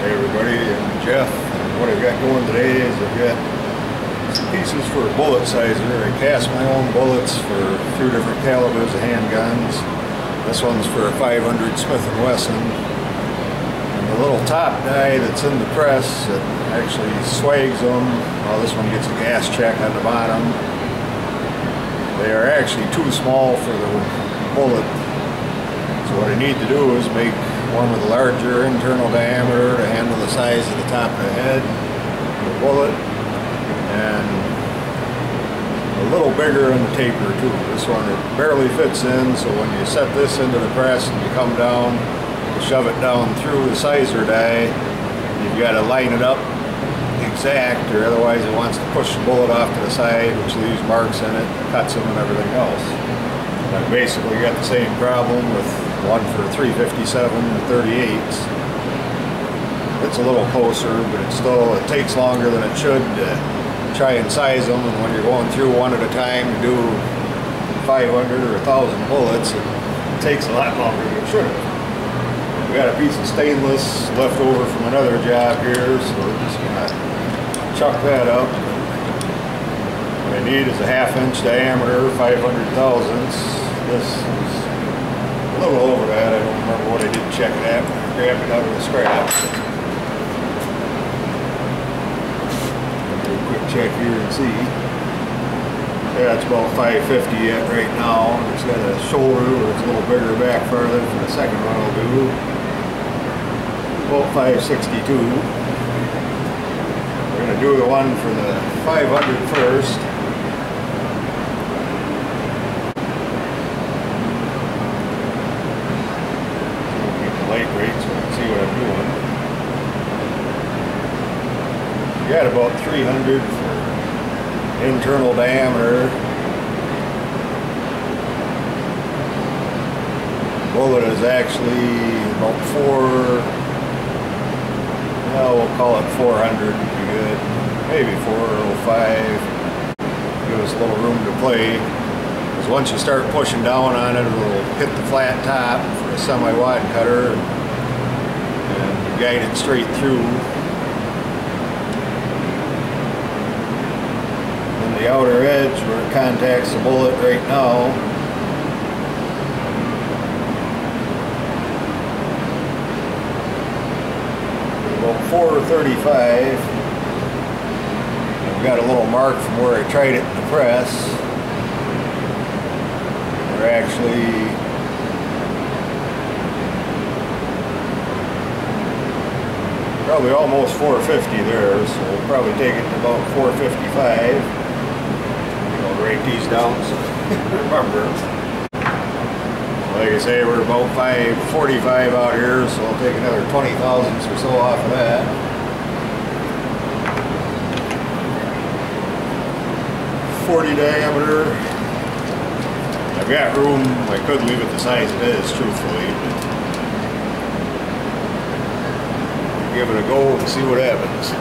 Hey everybody, I'm Jeff, and what I've got going today is I've got some pieces for a bullet sizer. I cast my own bullets for a few different calibers of handguns. This one's for a 500 Smith & Wesson. And the little top die that's in the press, it actually swags them. Well, this one gets a gas check on the bottom. They are actually too small for the bullet. So what I need to do is make one with a larger internal diameter to handle the size of the top of the head of the bullet, and a little bigger in the taper too. This one, it barely fits in, so when you set this into the press and you come down to shove it down through the sizer die, you've got to line it up exact, or otherwise it wants to push the bullet off to the side, which leaves marks in it, cuts them and everything else. I've basically got the same problem with one for 357 38s. It's a little closer, but it takes longer than it should to try and size them, and when you're going through one at a time to do 500 or 1,000 bullets, it takes a lot longer than it should have. We got a piece of stainless left over from another job here, so we're just gonna chuck that up. What I need is a 1/2 inch diameter, 500 thousandths. This is a little over that. I don't remember what I did check it at. Grabbed it out of the scrap. Do a quick check here and see. Yeah, it's about 550 yet right now. It's got a shoulder where it's a little bigger back farther than the second one will do. About 562. We're going to do the one for the 500 first. Rate so I can see what I'm doing. You got about 300 for internal diameter. Bullet is actually about we'll call it 400 would be good. Maybe 405. Give us a little room to play. Because once you start pushing down on it, it'll hit the flat top for a semi-wide cutter and guide it straight through. And the outer edge where it contacts the bullet right now, about 435. I've got a little mark from where I tried it in the press. We're actually probably almost 450 there, so we'll probably take it to about 455. I'll write these down so remember. Like I say, we're about 545 out here, so I'll take another 20 thousandths or so off of that. .40 diameter. I've got room. I could leave it the size it is, truthfully. Give it a go and see what happens.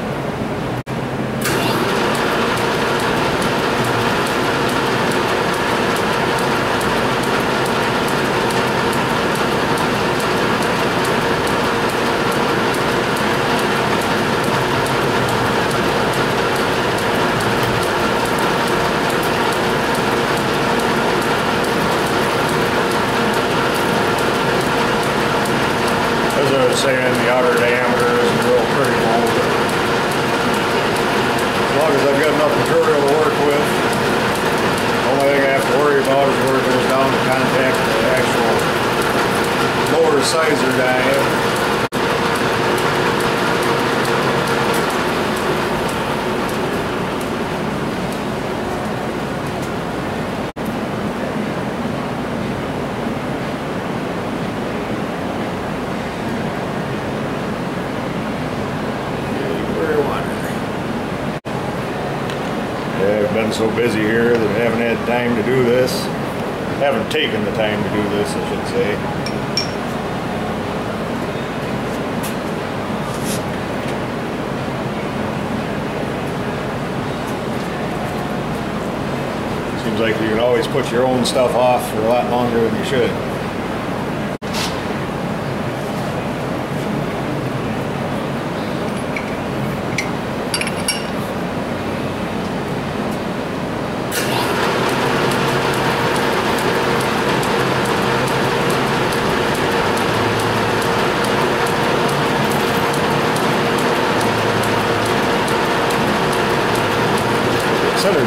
As I was saying, the outer diameter is real critical. As long as I've got enough material to work with, the only thing I have to worry about is where it goes down to contact the actual lower sizer die. I've been so busy here that I haven't had time to do this. Haven't taken the time to do this, I should say. Seems like you can always put your own stuff off for a lot longer than you should.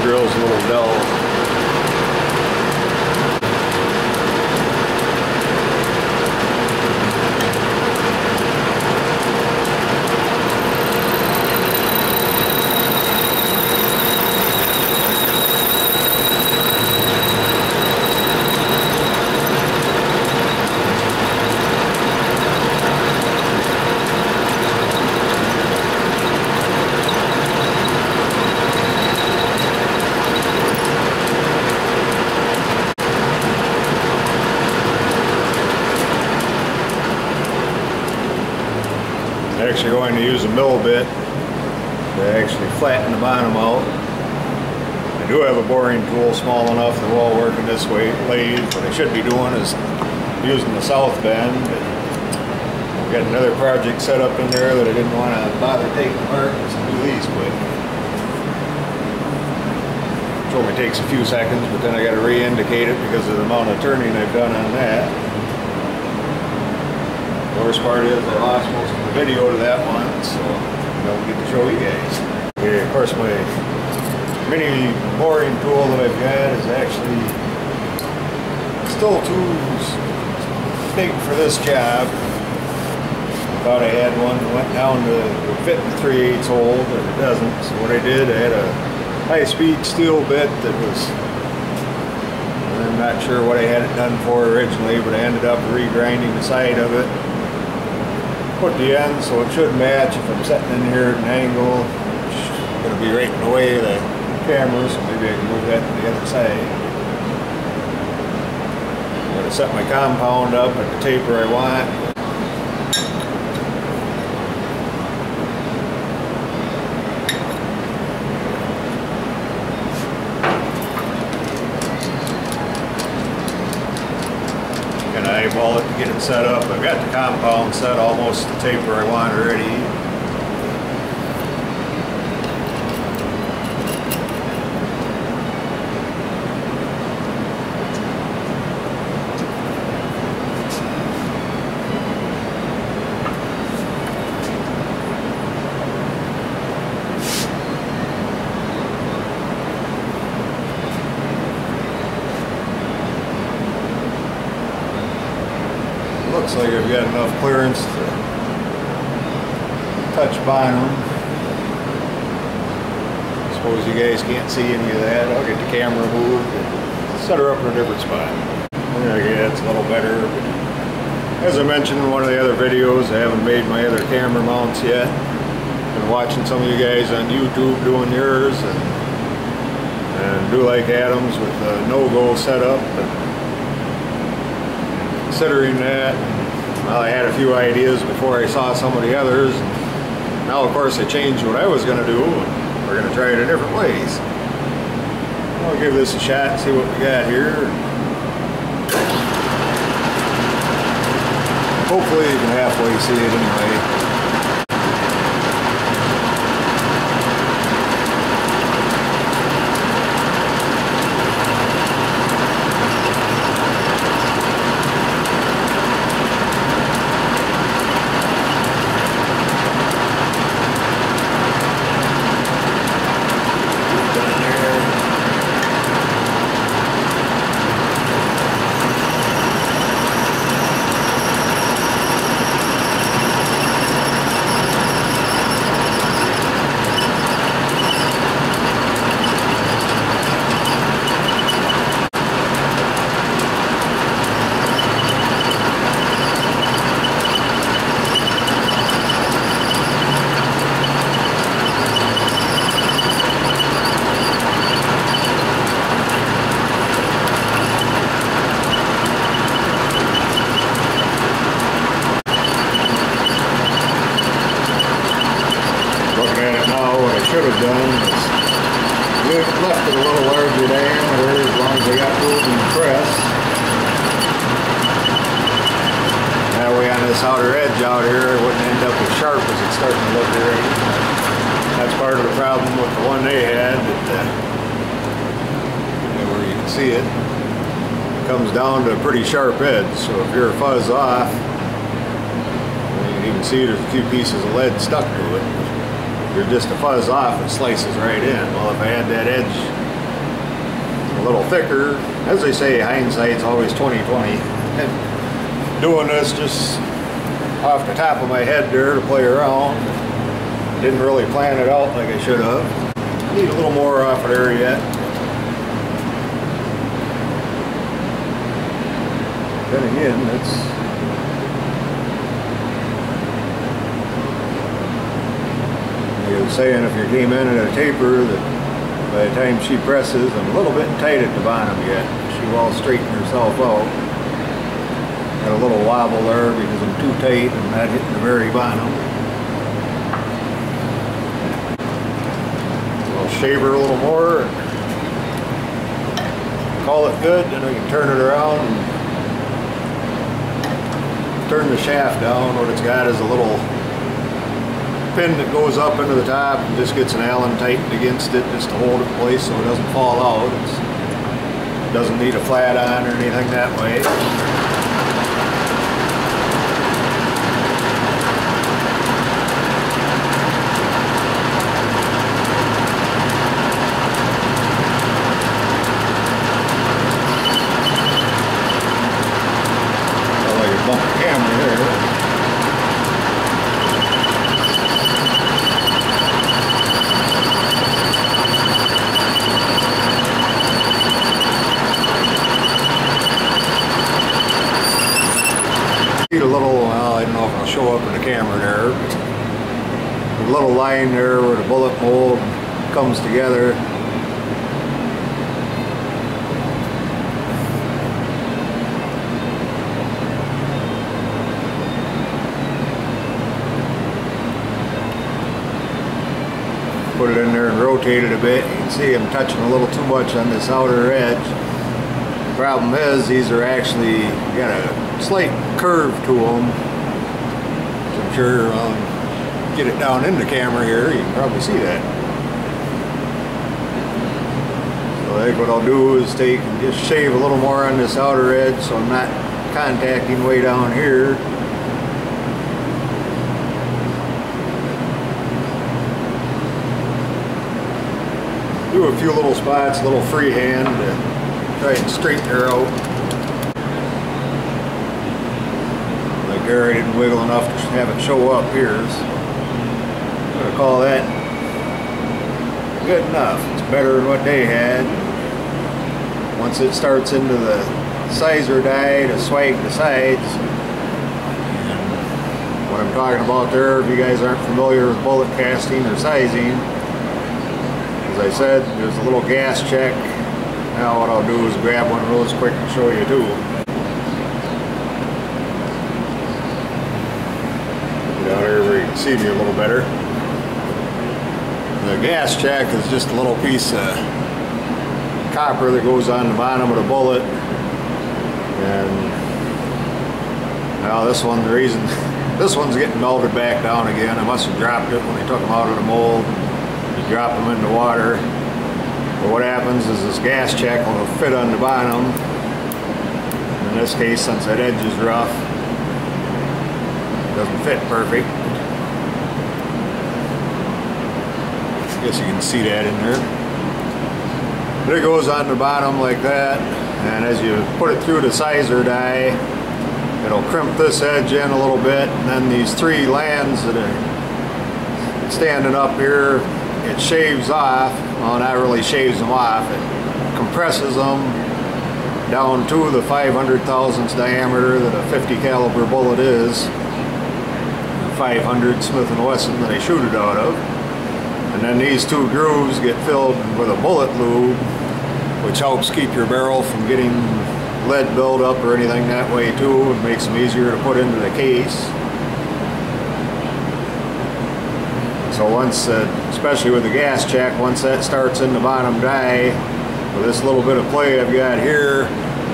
drill's a little dull. Actually going to use a mill bit to actually flatten the bottom out. I do have a boring tool small enough that will work in this way lathe. What I should be doing is using the south bend. I've got another project set up in there that I didn't want to bother taking apart. Let's do these quick. Which only takes a few seconds, but then I got to re-indicate it because of the amount of turning I've done on that. The worst part is I lost most of the video to that one, so I don't get to show you guys. Okay, of course my mini boring tool that I've got is actually still too big for this job. I thought I had one that went down to fit the 3/8 hole, but it doesn't. So what I did, I had a high-speed steel bit that was, I'm not sure what I had it done for originally, but I ended up regrinding the side of it. Put the end so it should match if I'm sitting in here at an angle. It's going to be right in the way of the camera, so maybe I can move that to the other side. I'm going to set my compound up at the taper I want. Eyeball it to get it set up. I've got the compound set almost the taper I want already. Looks like I've got enough clearance to touch bottom. Suppose you guys can't see any of that. I'll get the camera moved and set her up in a different spot. Okay, that's a little better. As I mentioned in one of the other videos, I haven't made my other camera mounts yet. Been watching some of you guys on YouTube doing yours, and do like Adams with the no-go setup. But considering that, well, I had a few ideas before I saw some of the others. Now, of course, I changed what I was going to do, and we're going to try it a different ways. I'll give this a shot and see what we got here. Hopefully you can halfway see it anyway. Should have done is left it a little larger diameter as long as I got room in the press. That way on this outer edge out here it wouldn't end up as sharp as it's starting to look already. That's part of the problem with the one they had, that where you can see it, it comes down to a pretty sharp edge, so if you're fuzz off, you can even see there's a few pieces of lead stuck to it. You're just a fuzz off, it slices right in. Well, if I had that edge little thicker. As they say, hindsight's always 20/20. And doing this just off the top of my head there to play around. Didn't really plan it out like I should have. Need a little more off of there yet. Then again, it's like I was saying, if you came in at a taper, that by the time she presses, I'm a little bit tight at the bottom yet. She will straighten herself out. Got a little wobble there because I'm too tight and not hitting the very bottom. I'll shave her a little more and call it good, then I can turn it around and turn the shaft down. What it's got is a little pin that goes up into the top and just gets an Allen tightened against it just to hold it in place so it doesn't fall out. It doesn't need a flat on or anything that way. A little, well, I don't know if it'll show up in the camera there, but a little line there where the bullet mold comes together. Put it in there and rotate it a bit. You can see I'm touching a little too much on this outer edge. The problem is these are actually got a slight curve to them. So I'm sure get it down in the camera here, you can probably see that. So I think what I'll do is take and just shave a little more on this outer edge so I'm not contacting way down here. Do a few little spots, a little freehand to try and straighten her out. Like there, I didn't wiggle enough to have it show up here. So I'm gonna call that good enough. It's better than what they had. Once it starts into the sizer die to swag the sides, and what I'm talking about there, if you guys aren't familiar with bullet casting or sizing, as I said, there's a little gas check. Now what I'll do is grab one of those quick and show you too. Down here where you can see me a little better. The gas check is just a little piece of copper that goes on the bottom of the bullet. And now this one, the reason this one's getting melted back down again, I must have dropped it when I took them out of the mold. You drop them in the water. But what happens is this gas check will fit on the bottom. In this case, since that edge is rough, it doesn't fit perfect. I guess you can see that in there. But it goes on the bottom like that, and as you put it through the sizer die, it'll crimp this edge in a little bit, and then these three lands that are standing up here, it shaves off. Well, not really shaves them off, it compresses them down to the 500 thousandths diameter that a 50 caliber bullet is. 500 Smith & Wesson that I shoot it out of. And then these two grooves get filled with a bullet lube, which helps keep your barrel from getting lead buildup or anything that way too. It makes them easier to put into the case. So once, especially with the gas check, once that starts in the bottom die, with this little bit of play I've got here,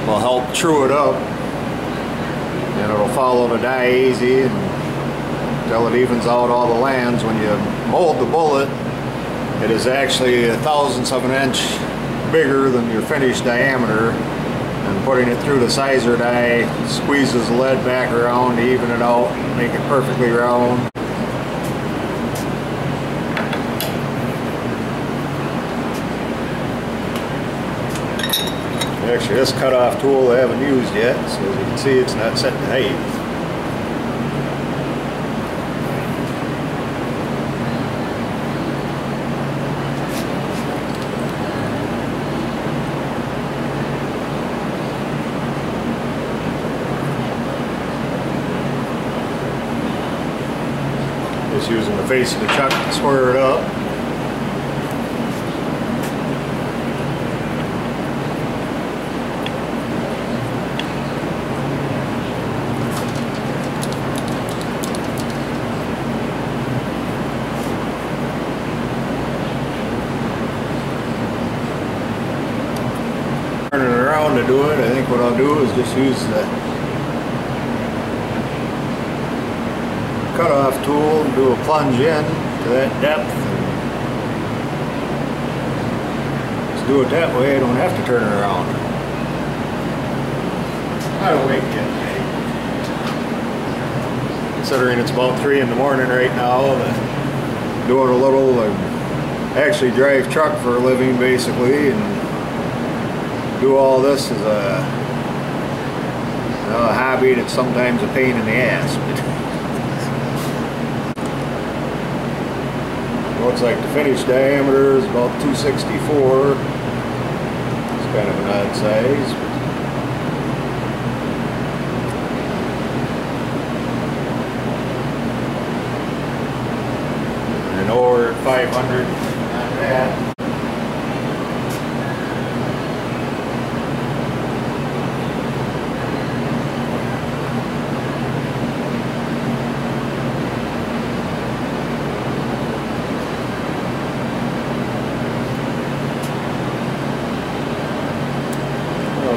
will help true it up. And it'll follow the die easy until it evens out all the lands. When you mold the bullet, it is actually a thousandth of an inch bigger than your finished diameter. And putting it through the sizer die squeezes the lead back around to even it out, make it perfectly round. Actually, this cutoff tool I haven't used yet, so as you can see, it's not set to height. Just using the face of the chuck to square it up. Turning it around to do it, I think what I'll do is just use the cutoff tool and do a plunge in to that depth. Just do it that way, I don't have to turn it around. I don't wait yet. Considering it's about 3 in the morning right now, doing a little, I actually drive truck for a living basically, and do all this as a hobby that's sometimes a pain in the ass. Looks like the finished diameter is about 264. It's kind of an odd size. And over at 500 on that.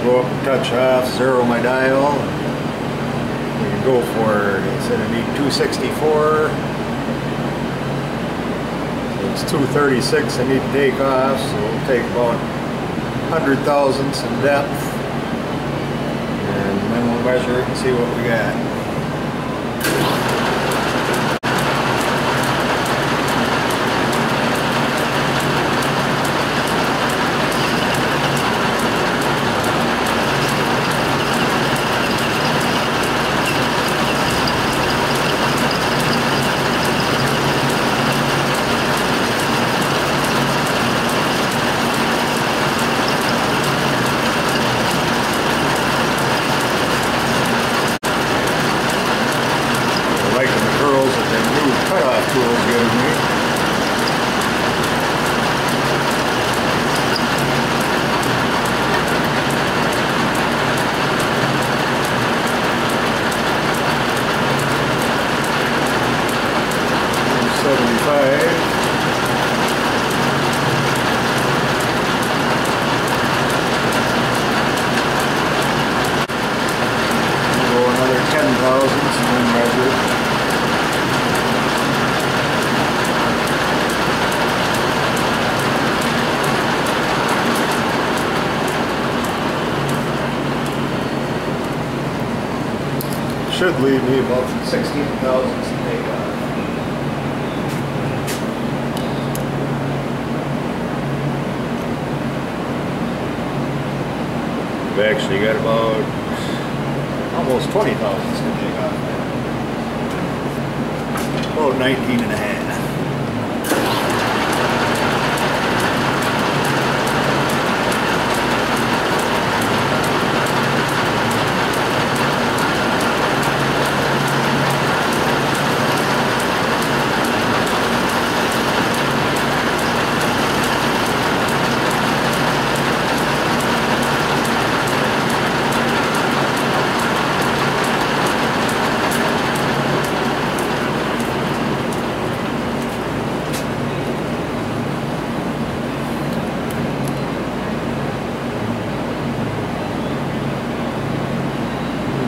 Go up and touch off, zero my dial, we can go for it. It said I need 264, so it's 236 I need to take off, so we'll take about 100 thousandths in depth, and then we'll measure it and see what we got. 10 thousandths and then measure it. Should leave me about 16 thousandths to take off. We've actually got about almost 20 thousandths to take off. About 19 and a half.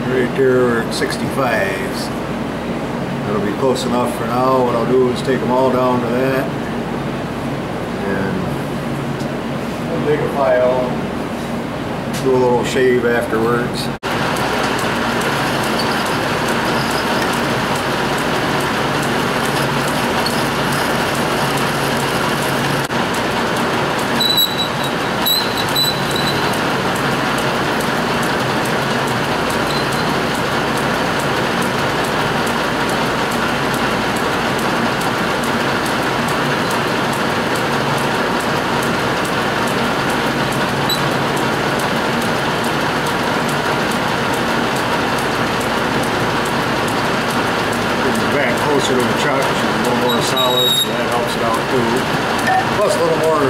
Right there we're at 65s. That'll be close enough for now. What I'll do is take them all down to that, and I'll take a file and do a little shave afterwards. of a chuck, she's a little more solid, so that helps it out too. Plus a little more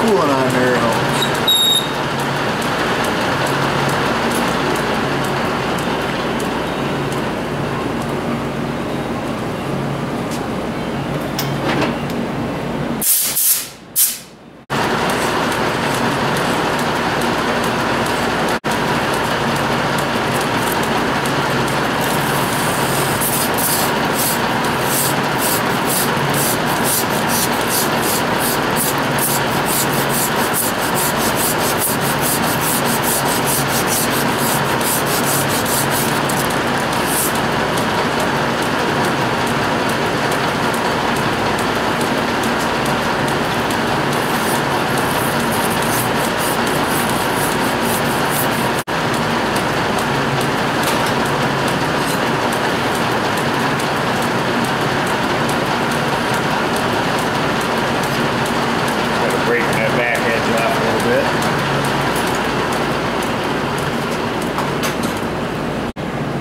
coolant on there helps.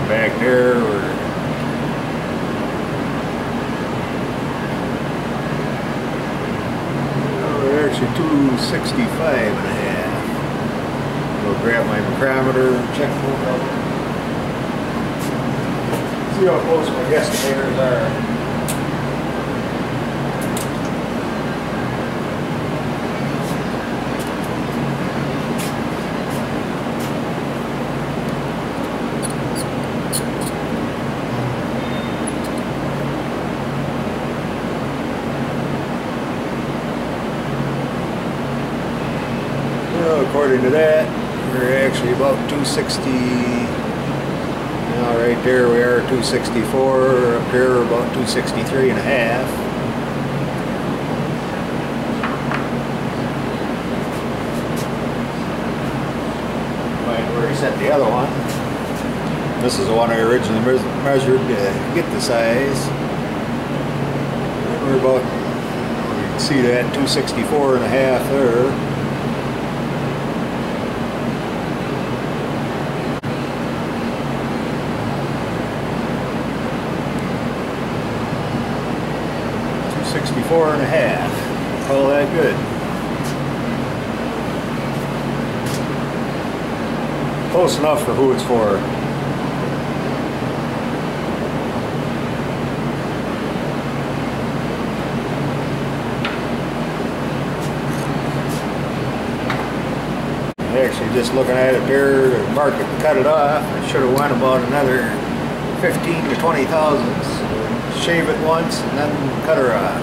Back there, we're actually 265.5. I'll grab my micrometer and check both of them. See how close my guesstimators are. According to that, we're actually about 260. Now right there we are 264. Up here we're about 263.5. Find where he set the other one. This is the one I originally measured to get the size. We're about, you can see that 264.5 there. $64.5. Call that good. Close enough for who it's for. Actually, just looking at it there, the market to cut it off, I should have went about another 15 to 20 thousandths. Shave it once and then cut her off.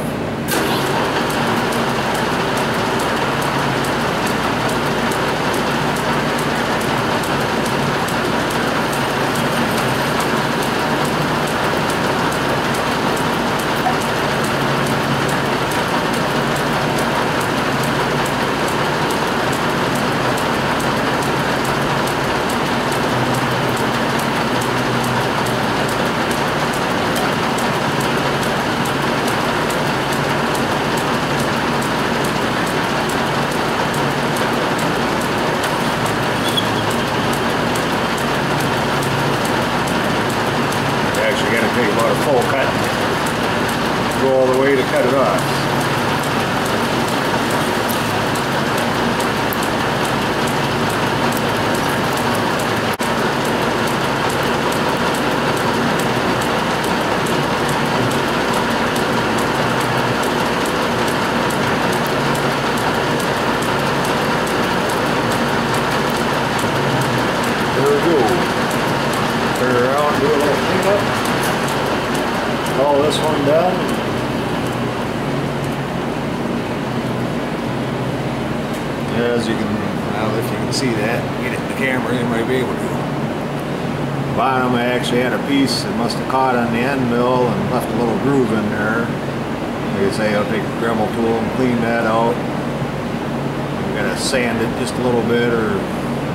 About a full cut, go all the way to cut it off. There we go. Turn around, do a little cleanup. All this one done. As you can, well, if you can see that, get it in the camera, you might be able to. Bottom, I actually had a piece that must have caught on the end mill and left a little groove in there. Like I say, I'll take the Dremel tool and clean that out. I'm gonna sand it just a little bit, or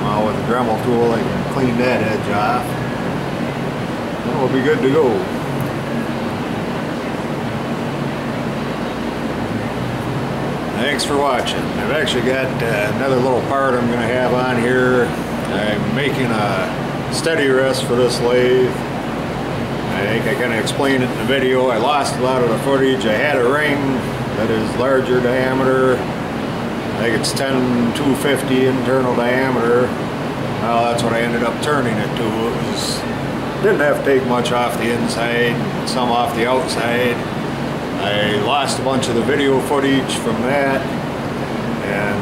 well, with the Dremel tool, I can clean that edge off. Then we'll be good to go. Thanks for watching. I've actually got another little part I'm going to have on here. I'm making a steady rest for this lathe. I think I kind of explained it in the video. I lost a lot of the footage. I had a ring that is larger diameter. I think it's 10-250 internal diameter. Well, that's what I ended up turning it to. Didn't have to take much off the inside, some off the outside. I lost a bunch of the video footage from that, and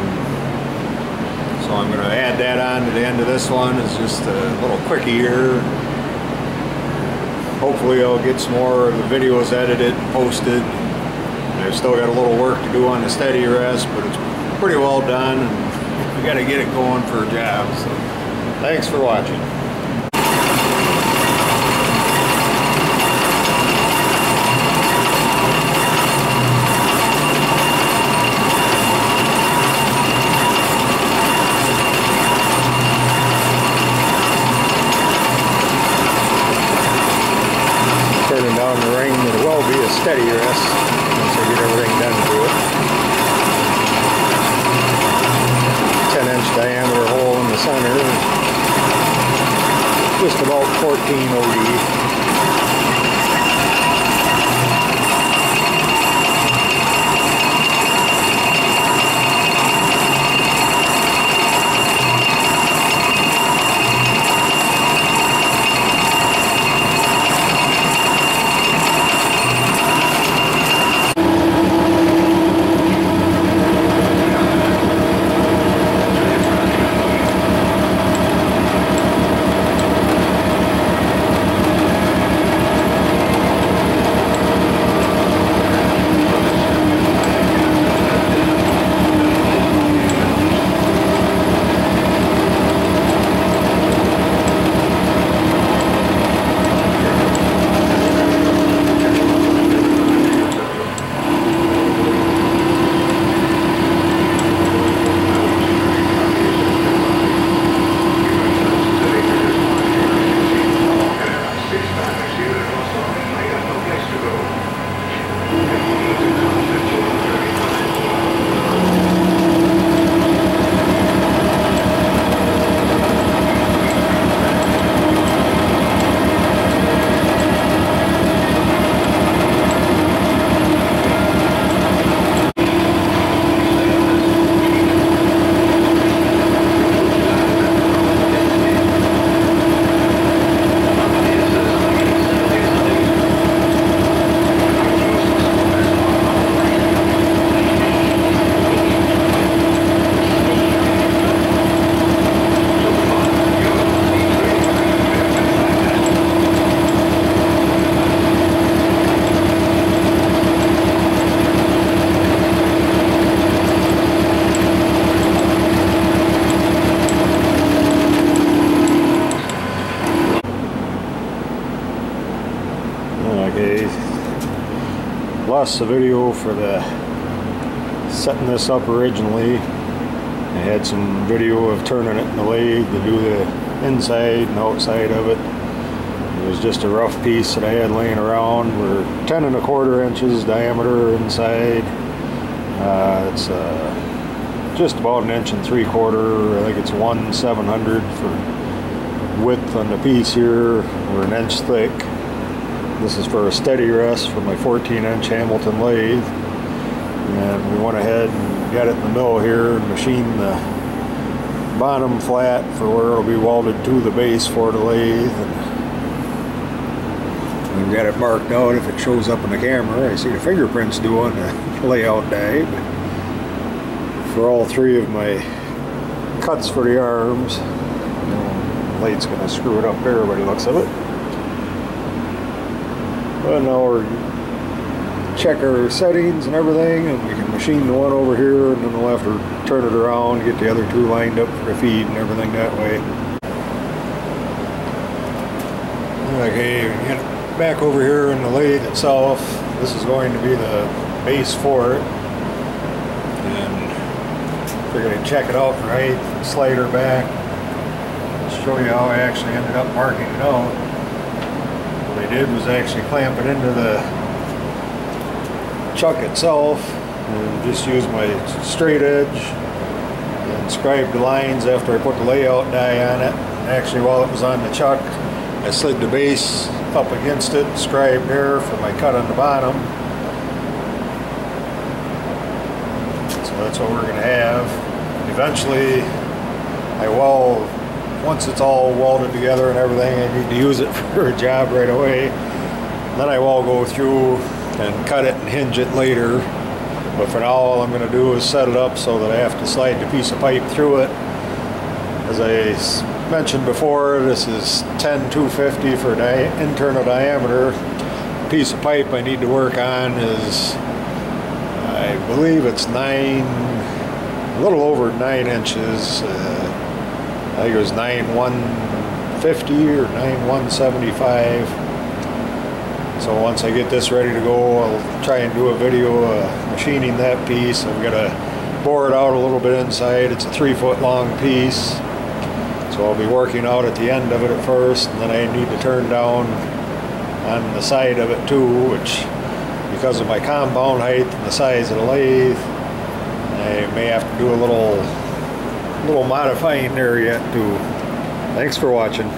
so I'm going to add that on to the end of this one. It's just a little quickie here. Hopefully I'll get some more of the videos edited and posted. I've still got a little work to do on the steady rest, but it's pretty well done, and we got to get it going for a job. So thanks for watching. Turning down the ring, it'll well be a steady rest once I get everything done to it. 10-inch diameter hole in the center, just about 14 OD. Okay, lost the video for the setting this up originally. I had some video of turning it in the lathe to do the inside and outside of it. It was just a rough piece that I had laying around. We're 10 1/4 inches diameter inside. It's just about 1 3/4 inches. I think it's 1/700 for width on the piece here. We're 1 inch thick. This is for a steady rest for my 14-inch Hamilton lathe. And we went ahead and got it in the mill here and machined the bottom flat for where it'll be welded to the base for the lathe. And we've got it marked out if it shows up in the camera. I see the fingerprints do on the layout die. But for all three of my cuts for the arms, the lathe's going to screw it up there by the looks of it. But now we're check our settings and everything, and we can machine the one over here, and then we'll have to turn it around, get the other two lined up for the feed and everything that way. Okay, we get back over here in the lathe itself. This is going to be the base for it, and we're going to check it out right, slide her back, show you how I actually ended up marking it out. What I did was actually clamp it into the chuck itself and just use my straight edge and scribe the lines after I put the layout die on it. Actually, while it was on the chuck, I slid the base up against it, scribe there for my cut on the bottom. So that's what we're going to have. Eventually, once it's all welded together and everything, I need to use it for a job right away. Then I will go through and cut it and hinge it later. But for now, all I'm going to do is set it up so that I have to slide the piece of pipe through it. As I mentioned before, this is 10-250 for internal diameter. The piece of pipe I need to work on is, I believe it's a little over 9 inches. I think it was 9-150 or 9-175. So once I get this ready to go, I'll try and do a video machining that piece. I'm gonna bore it out a little bit inside. It's a 3-foot long piece. So I'll be working out at the end of it at first, and then I need to turn down on the side of it too, which, because of my compound height and the size of the lathe, I may have to do a little modifying there yet too. Thanks for watching.